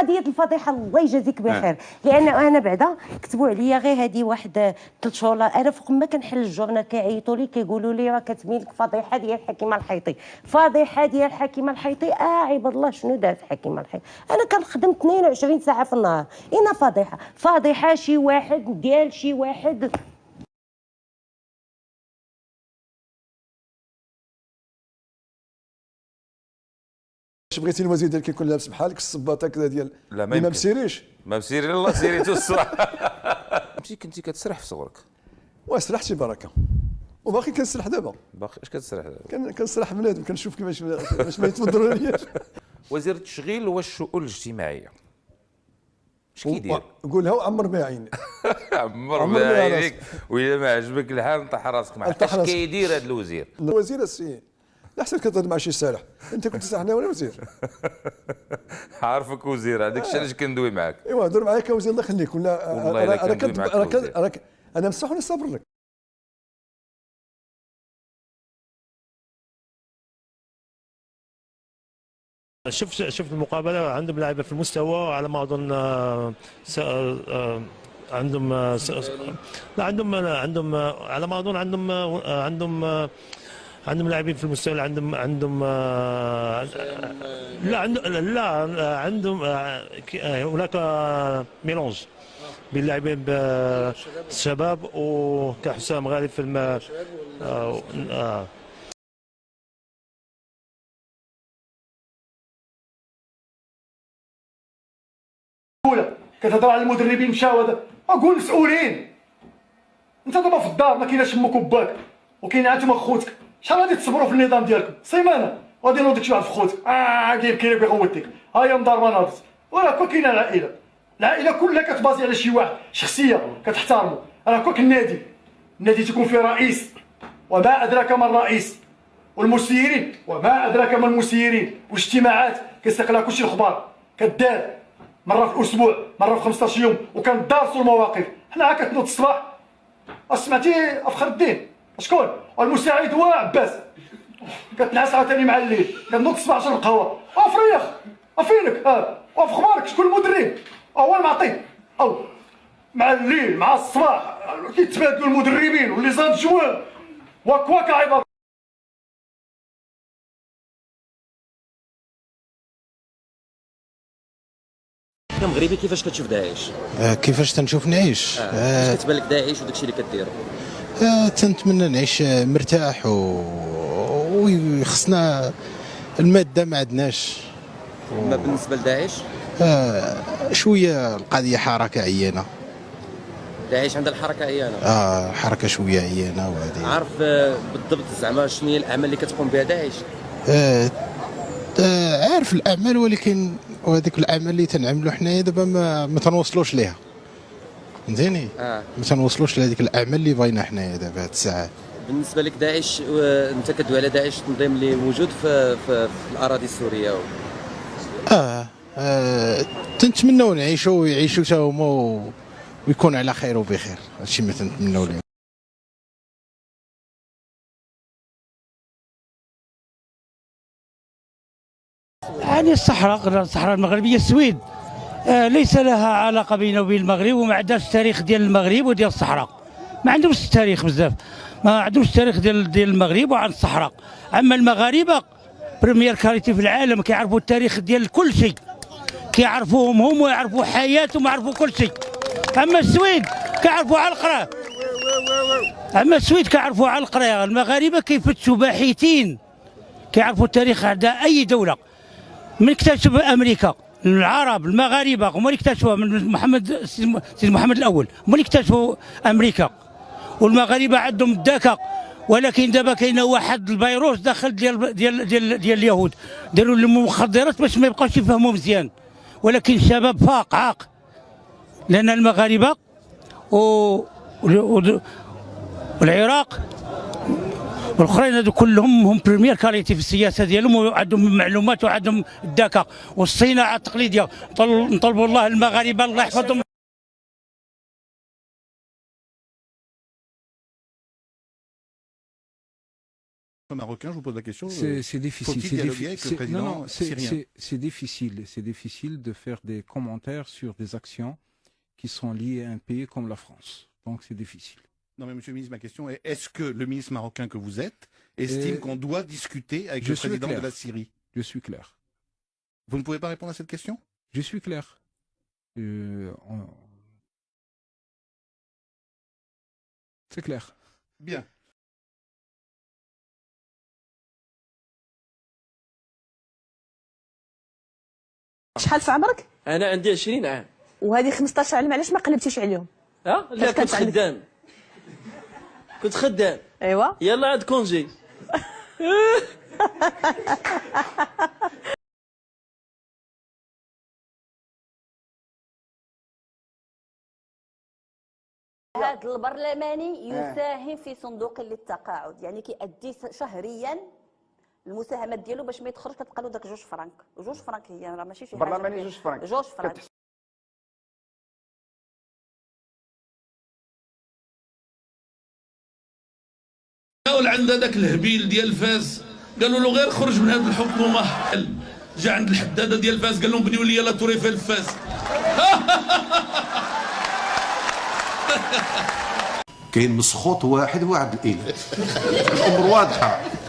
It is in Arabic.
قضيه الفضيحه الله يجازيك بخير، لان انا بعدا كتبوا عليا غير هذه واحد 3 شهور، انا فوق ما كنحل الجورنال كيعيطوا لي كيقولوا لي راه كتبين لك فضيحه ديال حكيمه الحيطي، فضيحه ديال حكيمه الحيطي. عباد الله شنو دارت حكيمه الحيطي؟ انا كنخدم 22 ساعه في النهار، اين فضيحه شي واحد ديال شي واحد. بغيتي الوزير ديالك يكون لابس بحالك الصباطه كذا ديال لا ما مسيريش، ما مسيري الله سيريتو الصراحه. كنتي كتسرح في صغرك؟ وسرحت شي بركه وباقي كنسرح دابا. باقي اش كتسرح دابا؟ كنسرح بنادم، كنشوف كيفاش باش ما يتفضلونيش. وزير التشغيل والشؤون الاجتماعيه اش كيدير؟ قولها وعمر بها عيني. عمر بها عينيك، وإلا ما عجبك الحال نطح راسك معاه. اش كيدير هذا الوزير؟ الوزير السي احسن كتهضر مع شي سارح، انت كنت سارحنا ولا وزير؟ عارفك وزير، هذاك الشيء علاش كندوي معاك. ايوا هضر معايا كوزير الله يخليك، ولا والله الا كندوي معاك انا مسح ولا صابر لك. شفت المقابله، عندهم لاعبين في المستوى على ما اظن. عندهم لا عندهم على ما اظن عندهم لاعبين في المستوى، عندهم لا عندهم هناك ميلونج بين لاعبين الشباب وكحسام غالب في كتهضر على المدربين مشاو، اقول مسؤولين. انت دابا في الدار ما كايناش امك وباك وكاين انتما خوتك، شحال غادي تصبروا في النظام ديالكم؟ سيمانه غادي نوض شي واحد في خوتك كاين بيغوتك، ها هي مضاربه ناضت. وراه كاينه العائله كلها كتبازي على شي واحد، شخصيه كتحترمو. راه النادي تيكون فيه رئيس، وما ادراك ما الرئيس، والمسيرين وما ادراك ما المسيرين، والاجتماعات كيستقلها كلشي الاخبار كدار مره في الاسبوع، مره في 15 يوم، وكندارسوا المواقف. حنا كتنوض الصباح سمعتي افخر الدين شكون؟ والمساعد هو عباس، كتنعس عاوتاني مع الليل، كنوض الصباح عشان القهوه. افريخ افينك وفي اخبارك شكون المدرب؟ هو المعطي او مع الليل مع الصباح كيتبادلوا المدربين واللي زاد جوان واك عباد. كمغربي كيفاش كتشوف داعش؟ كيفاش تنشوف نعيش؟ كيفاش كتبان لك داعش وداكشي اللي كديرو؟ تنتمنى نعيش مرتاح وخصنا الماده ما عندناش. ما بالنسبه لداعش؟ شويه القضيه حركه عيانه. داعش عندها الحركه عيانه؟ حركه شويه عيانه. وهذه عارف بالضبط زعما شنو هي الاعمال اللي كتقوم بها داعش؟ عارف الاعمال، ولكن وهذيك الاعمال اللي تنعملوا حنايا دابا ما تنوصلوش ليها، فهمتيني؟ ما تنوصلوش لهذيك الاعمال اللي باينه حنايا دابا هاد الساعات. بالنسبه لك داعش، انت كدوي على داعش تنظيم اللي موجود في الاراضي السوريه تنتمناو نعيشوا ويعيشوا حتى هما ويكون على خير وبخير، هادشي ما تنتمناو لهم. يعني الصحراء المغربيه السويد ليس لها علاقه بينه وبين المغرب، وما عندهاش التاريخ ديال المغرب وديال الصحراء، ما عندهمش التاريخ بزاف، ما عندهمش التاريخ ديال المغرب وعن الصحراء. اما المغاربه بريمير كاليتي في العالم، كيعرفوا التاريخ ديال كل شيء، كيعرفوهم هم ويعرفوا حياتهم ويعرفوا كل شيء. اما السويد كيعرفوا على القرايه، المغاربه كيفتشوا باحثين، كيعرفوا التاريخ تاع اي دوله. من اكتشف امريكا العرب المغاربه هما اللي اكتشفوها، من سيد محمد الاول هما اللي اكتشفوا امريكا، والمغاربه عندهم الذكاء. ولكن دابا كاين واحد الفيروس داخل ديال اليهود، داروا لهم مخدرات باش ما يبقاوش يفهموا مزيان. ولكن الشباب فاق عاق، لان المغاربه والعراق والاخرين هذو كلهم هم بريمير كاليتي في السياسه ديالهم، وعندهم معلومات وعندهم الذكاء والصناعه التقليديه. نطلبوا الله المغاربه الله يحفظهم. Marocain, je vous pose la question. C'est difficile. Faut-il dialoguer avec le président syrien? C'est difficile. C'est difficile de faire des commentaires sur des actions qui sont liées à un pays comme la France. Donc c'est difficile. Non mais Monsieur le ministre, ma question est, est-ce que le ministre marocain que vous êtes estime qu'on doit discuter avec le président de la Syrie? Je suis clair. Vous ne pouvez pas répondre à cette question? Je suis clair. C'est clair. Bien. شحال في عمرك؟ انا عندي 20 عام. وهذه 15 عام علاش ما قلبتيش عليهم؟ لا كنت خدام. كنت خدام. ايوا يلا عاد كونجي. هذا البرلماني يساهم في صندوق للتقاعد، يعني كيأدي شهريا المساهمات ديالو باش ما يدخلش، كتبقى له داك 2 فرانك. 2 فرانك هي راه ماشي شي حاجه. برلماني 2 فرانك. 2 فرانك. عند هذاك الهبيل ديال فاس قالوا له غير خرج من هذه الحكومه. جا عند الحداده ديال فاس قال لهم بنيوا لي لا توري في فاس. كاين مسخوط واحد الاله. الامور واضحه.